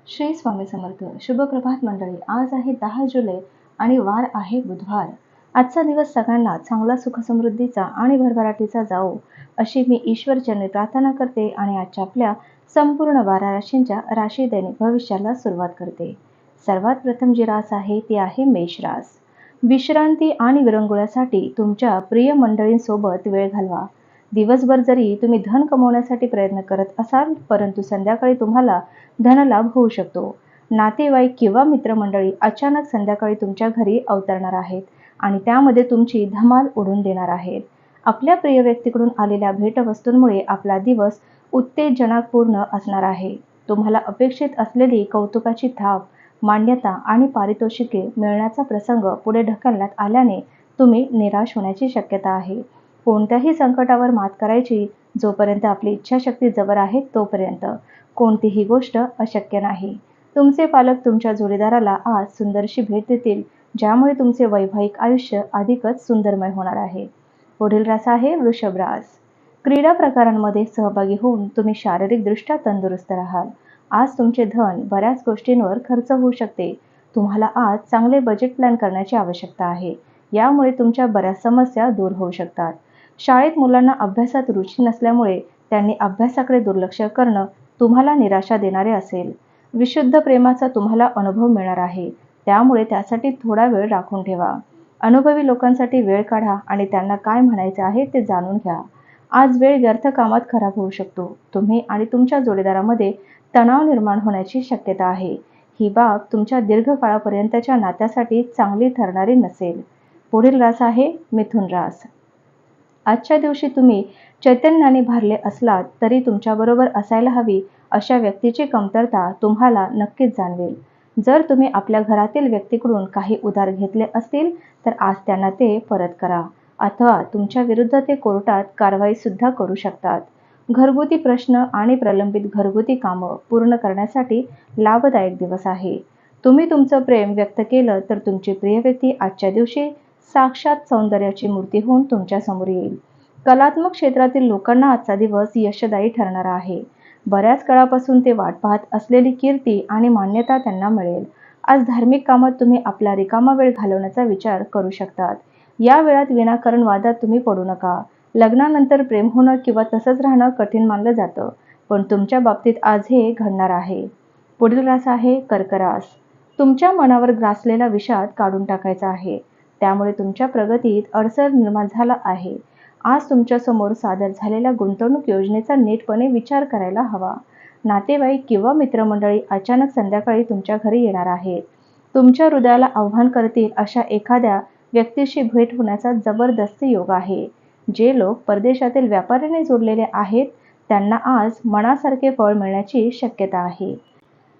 श्री स्वामी समर्थ. शुभ प्रभात मंडळी. आज आहे 10 जुलै आणि वार आहे बुधवार. आजचा दिवस सगळ्यांना चांगला सुखसमृद्धीचा आणि भरभराटीचा जावो अशी मी ईश्वरचरणी प्रार्थना करते आणि आजच्या आपल्या संपूर्ण 12 राशींच्या राशी दैनिक भविष्याला सुरुवात करते. सर्वात प्रथम जी रास आहे ती आहे मेष रास. विश्रांती आणि विरंगुळ्यासाठी तुमच्या प्रिय मंडळींसोबत वेळ घालवा. दिवसभर जरी तुम्ही धन कमवण्यासाठी प्रयत्न करत असाल, परंतु संध्याकाळी तुम्हाला धनलाभ होऊ शकतो. नातेवाईक किंवा मित्रमंडळी अचानक संध्याकाळी तुमच्या घरी अवतरणार आहेत आणि त्यामध्ये तुमची धमाल उडवून देणार आहेत. आपल्या प्रिय व्यक्तीकडून आलेल्या भेटवस्तूंमुळे आपला दिवस उत्तेजनापूर्ण असणार आहे. तुम्हाला अपेक्षित असलेली कौतुकाची थाप, मान्यता आणि पारितोषिके मिळण्याचा प्रसंग पुढे ढकलण्यात आल्याने तुम्ही निराश होण्याची शक्यता आहे. कोणत्याही संकटावर मात करायची जोपर्यंत आपली इच्छाशक्ती जवळ आहे तोपर्यंत कोणतीही गोष्ट अशक्य नाही. तुमचे पालक तुमच्या जोडीदाराला आज सुंदरशी भेट देतील, ज्यामुळे तुमचे वैवाहिक आयुष्य अधिकच सुंदरमय होणार आहे. पुढील रास आहे वृषभ रास. क्रीडा प्रकारांमध्ये सहभागी होऊन तुम्ही शारीरिकदृष्ट्या तंदुरुस्त राहाल. आज तुमचे धन बऱ्याच गोष्टींवर खर्च होऊ शकते. तुम्हाला आज चांगले बजेट प्लॅन करण्याची आवश्यकता आहे. यामुळे तुमच्या बऱ्याच समस्या दूर होऊ शकतात. शाळेत मुलांना अभ्यासात रुची नसल्यामुळे त्यांनी अभ्यासाकडे दुर्लक्ष करणं तुम्हाला निराशा देणारे असेल. विशुद्ध प्रेमाचा तुम्हाला अनुभव मिळणार आहे, त्यामुळे त्यासाठी थोडा वेळ राखून ठेवा. अनुभवी लोकांसाठी वेळ काढा आणि त्यांना काय म्हणायचे आहे ते जाणून घ्या. आज वेळ व्यर्थ कामात खराब होऊ शकतो. तुम्ही आणि तुमच्या जोडीदारामध्ये तणाव निर्माण होण्याची शक्यता आहे. ही बाब तुमच्या दीर्घकाळापर्यंतच्या नात्यासाठी चांगली ठरणारी नसेल. पुढील रास आहे मिथुन रास. आजच्या दिवशी तुम्ही चैतन्याने भरले असलात तरी तुमच्याबरोबर असायला हवी अशा व्यक्तीची कमतरता तुम्हाला नक्कीच जाणवेल. जर तुम्ही आपल्या घरातील व्यक्तीकडून काही उधार घेतले असतील तर आज त्यांना ते परत करा, अथवा तुमच्या विरुद्ध ते कोर्टात कारवाई सुद्धा करू शकतात. घरगुती प्रश्न आणि प्रलंबित घरगुती कामं पूर्ण करण्यासाठी लाभदायक दिवस आहे. तुम्ही तुमचं प्रेम व्यक्त केलं तर तुमची प्रिय व्यक्ती आजच्या दिवशी साक्षात सौंदर्याची मूर्ती होऊन तुमच्या समोर येईल. कलात्मक क्षेत्रातील लोकांना आजचा दिवस यशदायी ठरणार आहे. बऱ्याच काळापासून ते वाट पाहत असलेली कीर्ती आणि मान्यता त्यांना मिळेल. आज धार्मिक कामात तुम्ही आपला रिकामा वेळ घालवण्याचा विचार करू शकतात. या वेळात विनाकारण वादात तुम्ही पडू नका. लग्नानंतर प्रेम होणं किंवा तसंच राहणं कठीण मानलं जातं, पण तुमच्या बाबतीत आज हे घडणार आहे. पुढील रास आहे कर्क रास. तुमच्या मनावर ग्रासलेला विषाद काढून टाकायचा आहे, त्यामुळे तुमच्या प्रगतीत अडसर निर्माण झाला आहे. आज तुमच्या समोर सादर झालेल्या गुंतवणूक योजनेचा नीटपणे विचार करायला हवा. नातेवाईक किंवा मित्रमंडळी अचानक संध्याकाळी तुमच्या घरी येणार आहेत. तुमच्या हृदयाला आव्हान करतील अशा एखाद्या व्यक्तीशी भेट होण्याचा जबरदस्त योग आहे. जे लोक परदेशातील व्यापाऱ्याने जोडलेले आहेत त्यांना आज मनासारखे फळ मिळण्याची शक्यता आहे.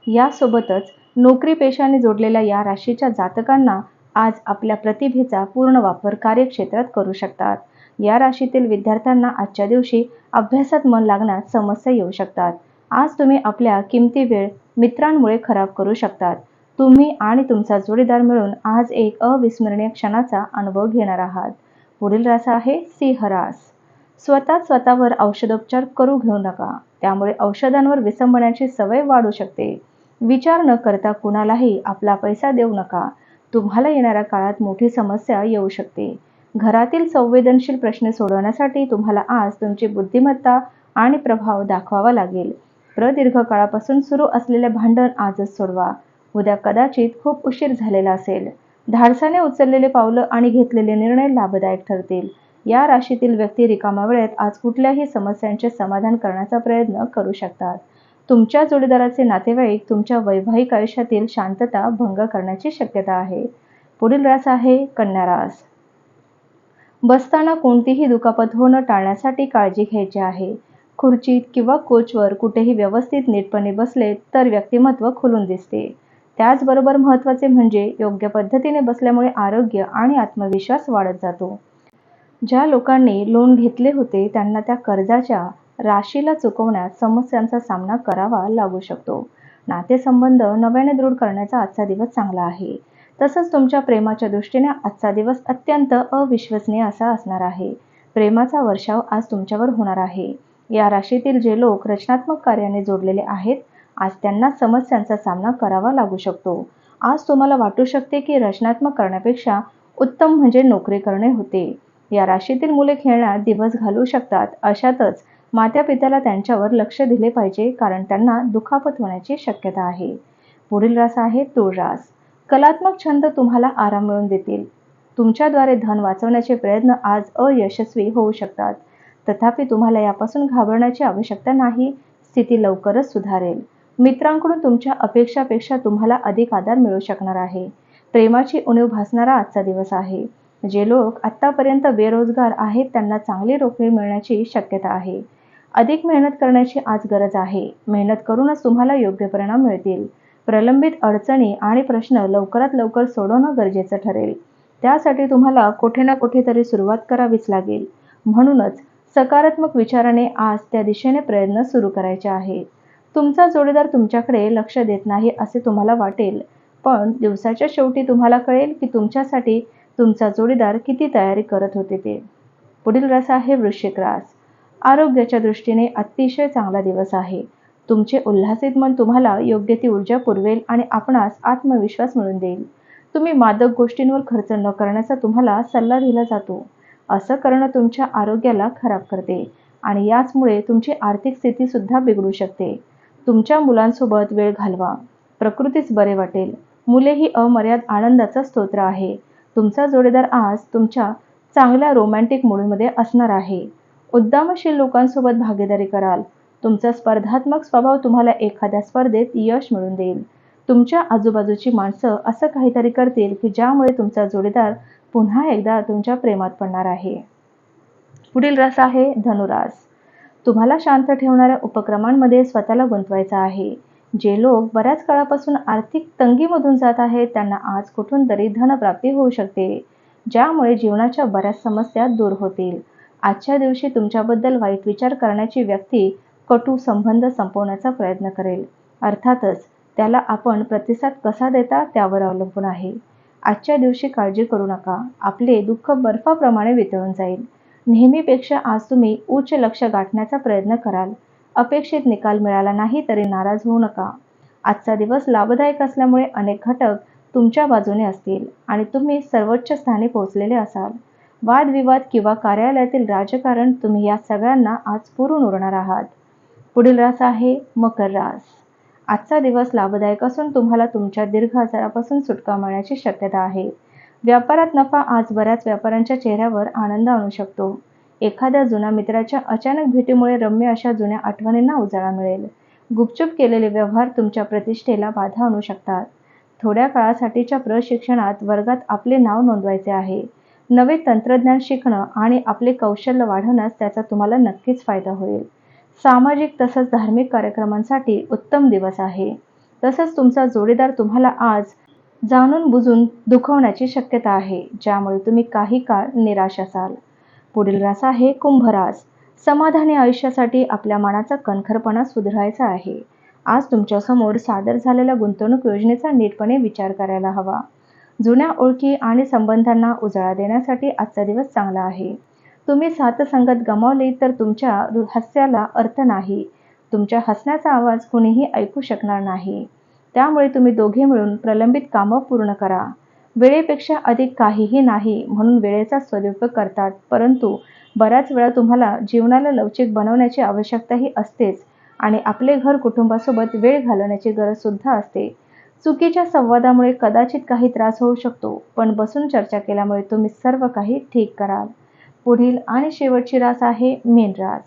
यासोबतच नोकरी पेशाने जोडलेल्या या राशीच्या जातकांना आज आपल्या प्रतिभेचा पूर्ण वापर कार्यक्षेत्रात करू शकतात. या राशीतील विद्यार्थ्यांना आजच्या दिवशी अभ्यासात मन लागण्यात समस्या येऊ शकतात. आज तुम्ही आपल्या किमती वेळ मित्रांमुळे खराब करू शकतात. तुम्ही आणि तुमचा जोडीदार मिळून आज एक अविस्मरणीय क्षणाचा अनुभव घेणार आहात. पुढील रास आहे सिंह रास. स्वतःवर औषधोपचार करू घेऊ नका, त्यामुळे औषधांवर विसंबण्याची सवय वाढू शकते. विचार न करता कुणालाही आपला पैसा देऊ नका. तुम्हाला येणाऱ्या काळात मोठी समस्या येऊ शकते. घरातील संवेदनशील प्रश्न सोडवण्यासाठी तुम्हाला आज तुमची बुद्धिमत्ता आणि प्रभाव दाखवावा लागेल. प्रदीर्घ काळापासून सुरू असलेले भांडण आजच सोडवा. उद्या कदाचित खूप उशीर झालेला असेल. धाडसाने उचललेले पावलं आणि घेतलेले निर्णय लाभदायक ठरतील. या राशीतील व्यक्ती रिकाम्या वेळेत आज कुठल्याही समस्यांचे समाधान करण्याचा प्रयत्न करू शकतात. तुमच्या जोडीदाराचे नातेवाईक तुमच्या वैवाहिक आयुष्यातील शांतता भंग करण्याची शक्यता आहे. पुढील रास आहे कन्या रास. बसताना कोणतीही दुखापत होणं टाळण्यासाठी काळजी घ्यायची आहे. खुर्चीत किंवा कोचवर कुठेही व्यवस्थित नीटपणे बसले तर व्यक्तिमत्व खुलून दिसते. त्याचबरोबर महत्त्वाचे म्हणजे योग्य पद्धतीने बसल्यामुळे आरोग्य आणि आत्मविश्वास वाढत जातो. ज्या लोकांनी लोन घेतले होते त्यांना त्या कर्जाच्या राशीला चुकवण्यात समस्यांचा सामना करावा लागू शकतो. नातेसंबंध नव्याने दृढ करण्याचा आजचा दिवस चांगला आहे. तसंच तुमच्या प्रेमाच्या दृष्टीने आजचा दिवस अत्यंत अविश्वसनीय असा असणार आहे. प्रेमाचा वर्षाव आज तुमच्यावर होणार आहे. या राशीतील जे लोक रचनात्मक कार्याने जोडलेले आहेत आज त्यांना समस्यांचा सामना करावा लागू शकतो. आज तुम्हाला वाटू शकते की रचनात्मक करण्यापेक्षा उत्तम म्हणजे नोकरी करणे होते. या राशीतील मुले खेळण्यात दिवस घालवू शकतात. अशातच माता-पित्याला त्यांच्यावर लक्ष दिले पाहिजे, कारण त्यांना दुखापत होण्याची शक्यता आहे. पुढील रास आहे तूळ रास. कलात्मक छंद तुम्हाला आराम मिळवून देतील. तुमच्याद्वारे धन वाचवण्याचे प्रयत्न आज अयशस्वी होऊ शकतात. तथापि तुम्हाला यापासून घाबरण्याची आवश्यकता नाही. स्थिती लवकरच सुधारेल. मित्रांकडून तुमच्या अपेक्षापेक्षा तुम्हाला अधिक आधार मिळू शकणार आहे. प्रेमाची उणीव भासणारा आजचा दिवस आहे. जे लोक आतापर्यंत बेरोजगार आहेत त्यांना चांगली नोकरी मिळण्याची शक्यता आहे. अधिक मेहनत करण्याची आज गरज आहे. मेहनत करूनच तुम्हाला योग्य परिणाम मिळतील. प्रलंबित अडचणी आणि प्रश्न लवकरात लवकर सोडवणं गरजेचं ठरेल. त्यासाठी तुम्हाला कुठे ना कुठेतरी सुरुवात करावीच लागेल. म्हणूनच सकारात्मक विचाराने आज त्या दिशेने प्रयत्न सुरू करायचे आहेत. तुमचा जोडीदार तुमच्याकडे लक्ष देत नाही असे तुम्हाला वाटेल, पण दिवसाच्या शेवटी तुम्हाला कळेल की तुमच्यासाठी तुमचा जोडीदार किती तयारी करत होते ते. पुढील रास आहे वृश्चिक रास. आरोग्याच्या दृष्टीने अतिशय चांगला दिवस आहे. तुमचे उल्हासित मन तुम्हाला योग्य ती ऊर्जा पुरवेल आणि आपणास आत्मविश्वास मिळवून देईल. तुम्ही मादक गोष्टींवर खर्च न करण्याचा तुम्हाला सल्ला दिला जातो. असं करणं तुमच्या आरोग्याला खराब करते आणि याचमुळे तुमची आर्थिक स्थिती सुद्धा बिघडू शकते. तुमच्या मुलांसोबत वेळ घालवा. प्रकृतीच बरे वाटेल. मुले ही अमर्याद आनंदाचा स्तोत्र आहे. तुमचा जोडीदार आज तुमच्या चांगल्या रोमॅन्टिक मूडमध्ये असणार आहे. उद्यमशील लोकांसोबत भागीदारी कराल. तुमचा स्पर्धात्मक स्वभाव तुम्हाला एखाद्या स्पर्धेत यश मिळवून देईल. तुमच्या आजूबाजूची माणसं असं काहीतरी करतील की ज्यामुळे तुमचा जोडीदार पुन्हा एकदा तुमच्या प्रेमात पडणार आहे. पुढील रास आहे धनुरास. तुम्हाला शांत ठेवणाऱ्या उपक्रमांमध्ये स्वतःला गुंतवायचं आहे. जे लोक बऱ्याच काळापासून आर्थिक तंगीमधून जात आहेत त्यांना आज कुठून तरी धनप्राप्ती होऊ शकते, ज्यामुळे जीवनाच्या बऱ्याच समस्या दूर होतील. आजच्या दिवशी तुमच्याबद्दल वाईट विचार करण्याची व्यक्ती कटू संबंध संपवण्याचा प्रयत्न करेल. अर्थातच त्याला आपण प्रतिसाद कसा देता त्यावर अवलंबून आहे. आजच्या दिवशी काळजी करू नका. आपले दुःख बर्फाप्रमाणे वितळून जाईल. नेहमीपेक्षा आज तुम्ही उच्च लक्ष्य गाठण्याचा प्रयत्न कराल. अपेक्षित निकाल मिळाला नाही तरी नाराज होऊ नका. आजचा दिवस लाभदायक असल्यामुळे अनेक घटक तुमच्या बाजूने असतील आणि तुम्ही सर्वोच्च स्थानी पोहोचलेले असाल. वादविवाद किंवा कार्यालयातील राजकारण तुम्ही या सगळ्यांना आज पुरून उरणार आहात. पुढील रास आहे मकर रास. आजचा दिवस लाभदायक असून तुम्हाला तुमच्या दीर्घ आजारापासून सुटका मिळण्याची शक्यता आहे. व्यापारात नफा आज बऱ्याच व्यापाऱ्यांच्या चेहऱ्यावर आनंद आणू शकतो. एखाद्या जुन्या मित्राच्या अचानक भेटीमुळे रम्य अशा जुन्या आठवणींना उजाळा मिळेल. गुपचूप केलेले व्यवहार तुमच्या प्रतिष्ठेला बाधा आणू शकतात. थोड्या काळासाठीच्या प्रशिक्षणात वर्गात आपले नाव नोंदवायचे आहे. नवे तंत्रज्ञान शिकणं आणि आपले कौशल्य वाढवण्यास त्याचा तुम्हाला नक्कीच फायदा होईल. सामाजिक तसंच धार्मिक कार्यक्रमांसाठी उत्तम दिवस आहे. तसंच तुमचा जोडीदार तुम्हाला आज जाणून बुजून दुखवण्याची शक्यता आहे, ज्यामुळे तुम्ही काही काळ निराश असाल. पुढील रास आहे कुंभ रास. समाधानी आयुष्यासाठी आपल्या मनाचा कणखरपणा सुधारायचा आहे. आज तुमच्यासमोर सादर झालेल्या गुंतवणूक योजनेचा नीटपणे विचार करायला हवा. जुन्या ओळखी आणि संबंधांना उजाळा देण्यासाठी आजचा दिवस चांगला आहे. तुम्ही साथसंगत गमावली तर तुमच्या हास्याला अर्थ नाही. तुमच्या हसण्याचा आवाज कुणीही ऐकू शकणार नाही. त्यामुळे तुम्ही दोघे मिळून प्रलंबित कामं पूर्ण करा. वेळेपेक्षा अधिक काहीही नाही म्हणून वेळेचा सदुपयोग करतात, परंतु बऱ्याच वेळा तुम्हाला जीवनाला लवचिक बनवण्याची आवश्यकताही असतेच आणि आपले घर कुटुंबासोबत वेळ घालवण्याची गरज सुद्धा असते. चुकीच्या संवादामुळे कदाचित काही त्रास होऊ शकतो, पण बसून चर्चा केल्यामुळे तुम्ही सर्व काही ठीक कराल. पुढील आणि शेवटची रास आहे मीन रास.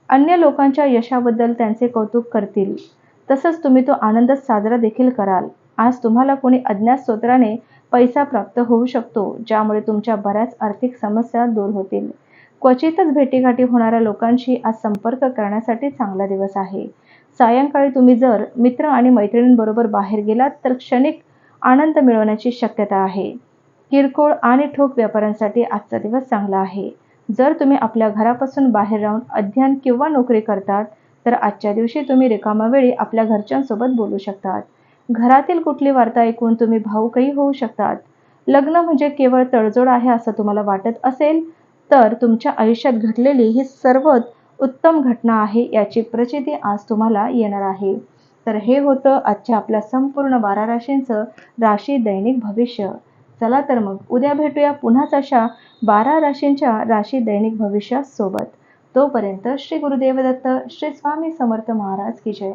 अन्य लोकांच्या यशाबद्दल त्यांचे कौतुक करतील, तसंच तुम्ही तो आनंद साजरा देखील कराल. आज तुम्हाला कोणी अज्ञात स्रोताने पैसा प्राप्त होऊ शकतो, ज्यामुळे तुमच्या बऱ्याच आर्थिक समस्या दूर होतील. क्वचितच भेटीगाठी होणाऱ्या लोकांशी आज संपर्क करण्यासाठी चांगला दिवस आहे. सायंकाळी तुम्ही जर मित्र आणि मैत्रिणींबरोबर बाहेर गेलात तर क्षणिक आनंद मिळवण्याची शक्यता आहे. किरकोळ आणि ठोक व्यापाऱ्यांसाठी आजचा दिवस चांगला आहे. जर तुम्ही आपल्या घरापासून बाहेर राहून अध्ययन किंवा नोकरी करतात तर आजच्या दिवशी तुम्ही रिकाम्या वेळी आपल्या घरच्यांसोबत बोलू शकतात. घरातील कुठली वार्ता ऐकून तुम्ही भावुकही होऊ शकतात. लग्न म्हणजे केवळ तडजोड आहे असं तुम्हाला वाटत असेल तर तुमच्या आयुष्यात घडलेली ही सर्वात उत्तम घटना आहे याची प्रचिती आज तुम्हाला येणार आहे. तर हे होतं आजच्या आपल्या संपूर्ण 12 राशींचं राशी दैनिक भविष्य. चला तर मग उद्या भेटूया पुन्हाच अशा 12 राशींच्या राशी दैनिक भविष्यासोबत. तोपर्यंत श्री गुरुदेव दत्त, श्री स्वामी समर्थ महाराज की जय.